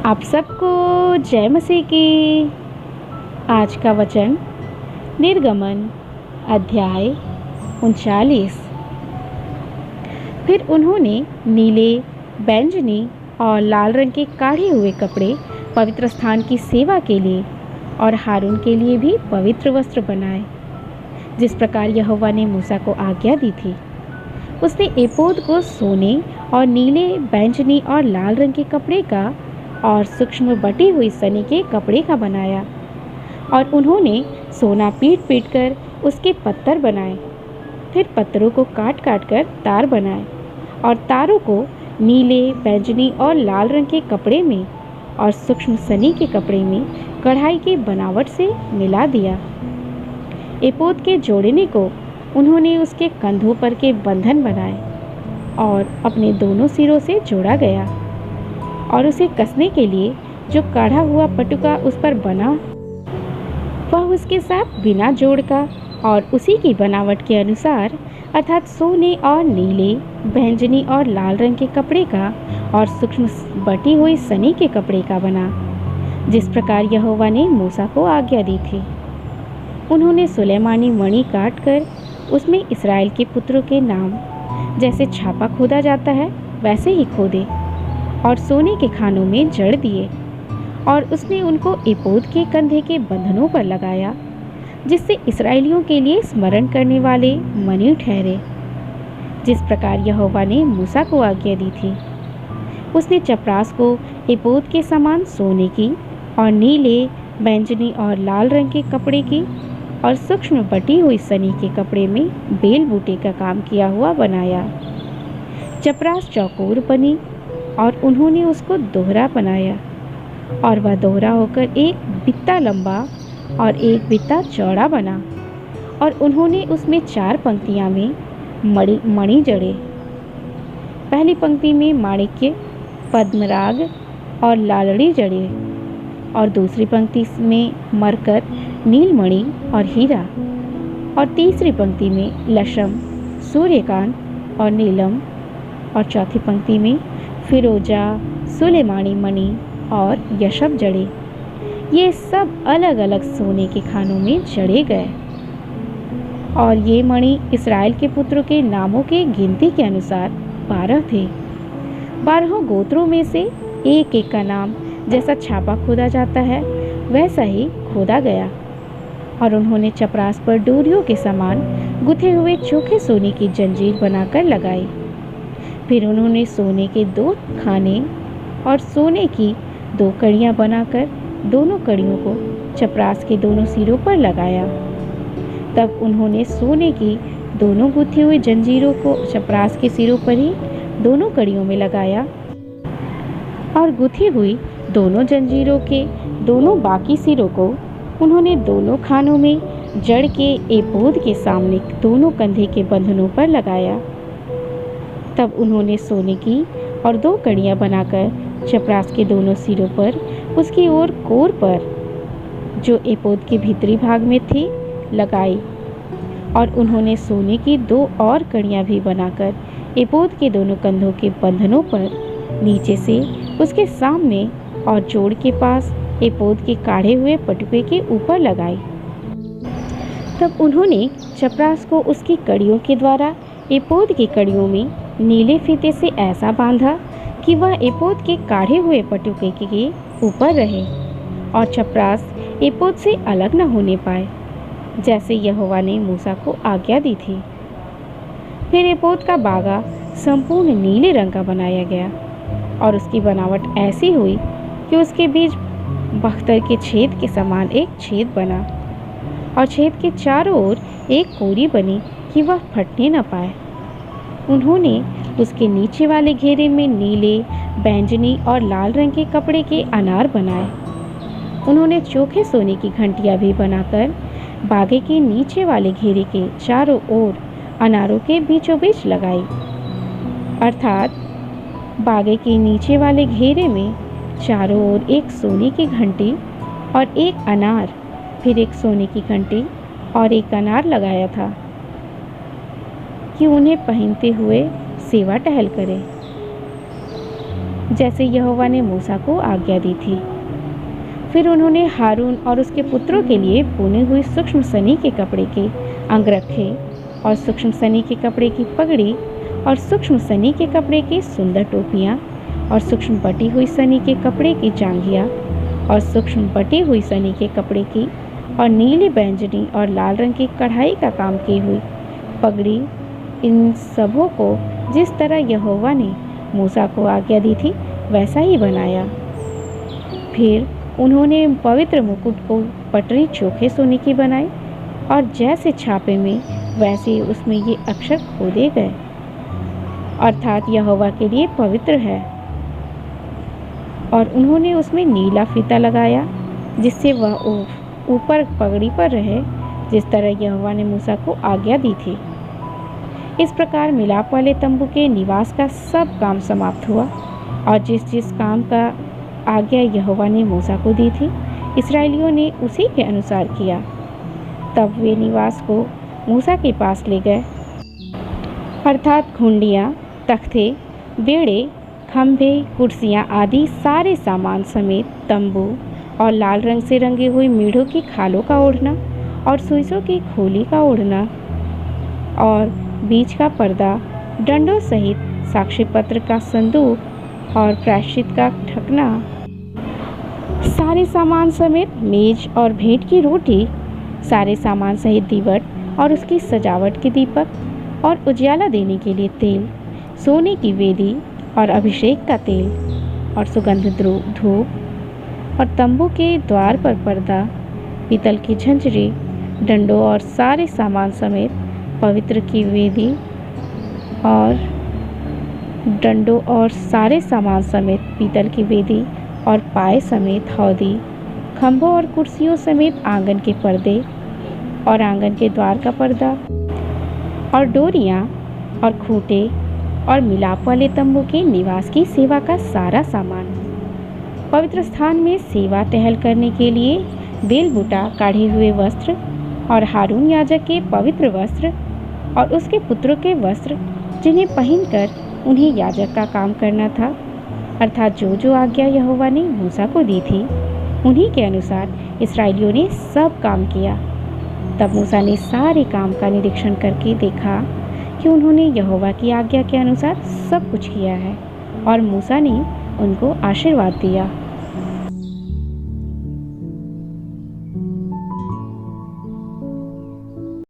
आप सबको जय मसीह की। आज का वचन निर्गमन अध्याय 39। फिर उन्होंने नीले, बैंगनी और लाल रंग के काढ़े हुए कपड़े पवित्र स्थान की सेवा के लिए और हारून के लिए भी पवित्र वस्त्र बनाए, जिस प्रकार यहोवा ने मूसा को आज्ञा दी थी। उसने एपोद को सोने और नीले, बैंगनी और लाल रंग के कपड़े का और सूक्ष्म बटी हुई सनी के कपड़े का बनाया, और उन्होंने सोना पीट पीट कर उसके पत्तर बनाए। फिर पत्तरों को काट काट कर तार बनाए और तारों को नीले, बैंगनी और लाल रंग के कपड़े में और सूक्ष्म सनी के कपड़े में कढ़ाई की बनावट से मिला दिया। एपोद के जोड़ने को उन्होंने उसके कंधों पर के बंधन बनाए और अपने दोनों सिरों से जोड़ा गया, और उसे कसने के लिए जो काढ़ा हुआ पटुका उस पर बना वह उसके साथ बिना जोड़ का और उसी की बनावट के अनुसार, अर्थात सोने और नीले, बैंगनी और लाल रंग के कपड़े का और सूक्ष्म बटी हुई सनी के कपड़े का बना, जिस प्रकार यहोवा ने मूसा को आज्ञा दी थी। उन्होंने सुलेमानी मणि काट कर उसमें इस्राएल के पुत्रों के नाम जैसे छापा खोदा जाता है वैसे ही खोदे और सोने के खानों में जड़ दिए, और उसने उनको एपोद के कंधे के बंधनों पर लगाया, जिससे इस्राएलियों के लिए स्मरण करने वाले मणि ठहरे, जिस प्रकार यहोवा ने मूसा को आज्ञा दी थी। उसने चपरास को एपोद के समान सोने की और नीले, बैंगनी और लाल रंग के कपड़े की और सूक्ष्म बटी हुई सनी के कपड़े में बेल बूटे का काम किया हुआ बनाया। चपरास चौकोर बनी और उन्होंने उसको दोहरा बनाया, और वह दोहरा होकर एक बित्ता लंबा और एक बित्ता चौड़ा बना, और उन्होंने उसमें 4 पंक्तियां में मणि जड़े। पहली पंक्ति में माणिक्य, पद्मराग और लालड़ी जड़े, और दूसरी पंक्ति में मरकत, नीलमणि और हीरा, और तीसरी पंक्ति में लशम, सूर्यकांत और नीलम, और चौथी पंक्ति में फिरोजा, सुलेमानी मणि और यशब जड़े। ये सब अलग अलग सोने के खानों में जड़े गए, और ये मणि इस्राएल के पुत्रों के नामों के गिनती के अनुसार 12 थे। 12 गोत्रों में से एक एक का नाम जैसा छापा खोदा जाता है वैसा ही खोदा गया, और उन्होंने चपरास पर डोरियों के समान गुथे हुए चोखे सोने की जंजीर बनाकर लगाई। फिर उन्होंने सोने के 2 खाने और सोने की 2 कड़ियाँ बनाकर दोनों कड़ियों को चपरास के दोनों सिरों पर लगाया। तब उन्होंने सोने की दोनों गुथी हुई जंजीरों को चपरास के सिरों पर ही दोनों कड़ियों में लगाया, और गुथी हुई दोनों जंजीरों के दोनों बाकी सिरों को उन्होंने दोनों खानों में जड़ के एपोद के सामने दोनों कंधे के बंधनों पर लगाया। तब उन्होंने सोने की और 2 कड़ियाँ बनाकर चपरास के दोनों सिरों पर उसकी ओर कोर पर, जो एपोद के भीतरी भाग में थी, लगाई, और उन्होंने सोने की 2 और कड़ियाँ भी बनाकर एपोद के दोनों कंधों के बंधनों पर नीचे से उसके सामने और जोड़ के पास एपोद के काढ़े हुए पटुके के ऊपर लगाई। तब उन्होंने चपरास को उसकी कड़ियों के द्वारा एपोद की कड़ियों में नीले फीते से ऐसा बांधा कि वह एपोद के काढ़े हुए पटुके के ऊपर रहे, और चपरास एपोद से अलग न होने पाए, जैसे यहोवा ने मूसा को आज्ञा दी थी। फिर एपोद का बागा संपूर्ण नीले रंग का बनाया गया, और उसकी बनावट ऐसी हुई कि उसके बीच बख्तर के छेद के समान एक छेद बना, और छेद के चारों ओर एक कोरी बनी कि वह फटने न पाए। उन्होंने उसके नीचे वाले घेरे में नीले, बैंगनी और लाल रंग के कपड़े के अनार बनाए। उन्होंने चोखे सोने की घंटियां भी बनाकर बागे के नीचे वाले घेरे के चारों ओर अनारों के बीचों बीच लगाई, अर्थात बागे के नीचे वाले घेरे में चारों ओर एक सोने की घंटी और एक अनार, फिर एक सोने की घंटी और एक अनार लगाया था, कि उन्हें पहनते हुए सेवा टहल करें। जैसे यहोवा ने मूसा को आज्ञा दी थी। फिर उन्होंने हारून और उसके पुत्रों के लिए बुनी हुई सूक्ष्म सनी के कपड़े के अंगरखे और सूक्ष्म सनी के कपड़े की पगड़ी और सूक्ष्म सनी के कपड़े की सुंदर टोपियाँ और सूक्ष्म बटी हुई सनी के कपड़े की जांघिया और सूक्ष्म बटी हुई सनी के कपड़े की और नीली, बैंगनी और लाल रंग की कढ़ाई का काम की हुई पगड़ी, इन सबों को जिस तरह यहोवा ने मूसा को आज्ञा दी थी वैसा ही बनाया। फिर उन्होंने पवित्र मुकुट को पटरी चोखे सोने की बनाई और जैसे छापे में वैसे ही उसमें ये अक्षर खोदे गए, अर्थात यहोवा के लिए पवित्र है। और उन्होंने उसमें नीला फीता लगाया जिससे वह ऊपर पगड़ी पर रहे, जिस तरह यहोवा ने मूसा को आज्ञा दी थी। इस प्रकार मिलाप वाले तंबू के निवास का सब काम समाप्त हुआ और जिस जिस काम का आज्ञा यहोवा ने मूसा को दी थी इस्राएलियों ने उसी के अनुसार किया। तब वे निवास को मूसा के पास ले गए, अर्थात घुंडियाँ, तख्ते, बेड़े, खंभे, कुर्सियाँ आदि सारे सामान समेत तंबू और लाल रंग से रंगे हुए मेढ़ों की खालों का ओढ़ना और सुइसों की खोली का ओढ़ना और बीच का पर्दा, डंडों सहित साक्षी पत्र का संदूक और प्रायश्चित का ढकना, सारे सामान समेत मेज और भेंट की रोटी, सारे सामान सहित दीवट और उसकी सजावट के दीपक और उजियाला देने के लिए तेल, सोने की वेदी और अभिषेक का तेल और सुगंध धूप और तंबू के द्वार पर पर्दा, पीतल की झंझरी, डंडों और सारे सामान समेत पवित्र की वेदी और डंडों और सारे सामान समेत पीतल की वेदी और पाए समेत हौदी, खंभों और कुर्सियों समेत आंगन के पर्दे और आंगन के द्वार का पर्दा और डोरियाँ और खूंटे और मिलाप वाले तंबू के निवास की सेवा का सारा सामान, पवित्र स्थान में सेवा टहल करने के लिए बेलबूटा काढ़े हुए वस्त्र और हारून याजक के पवित्र वस्त्र और उसके पुत्रों के वस्त्र जिन्हें पहनकर उन्हें याजक का काम करना था, अर्थात जो जो आज्ञा यहोवा ने मूसा को दी थी उन्हीं के अनुसार इस्राएलियों ने सब काम किया। तब मूसा ने सारे काम का निरीक्षण करके देखा कि उन्होंने यहोवा की आज्ञा के अनुसार सब कुछ किया है और मूसा ने उनको आशीर्वाद दिया।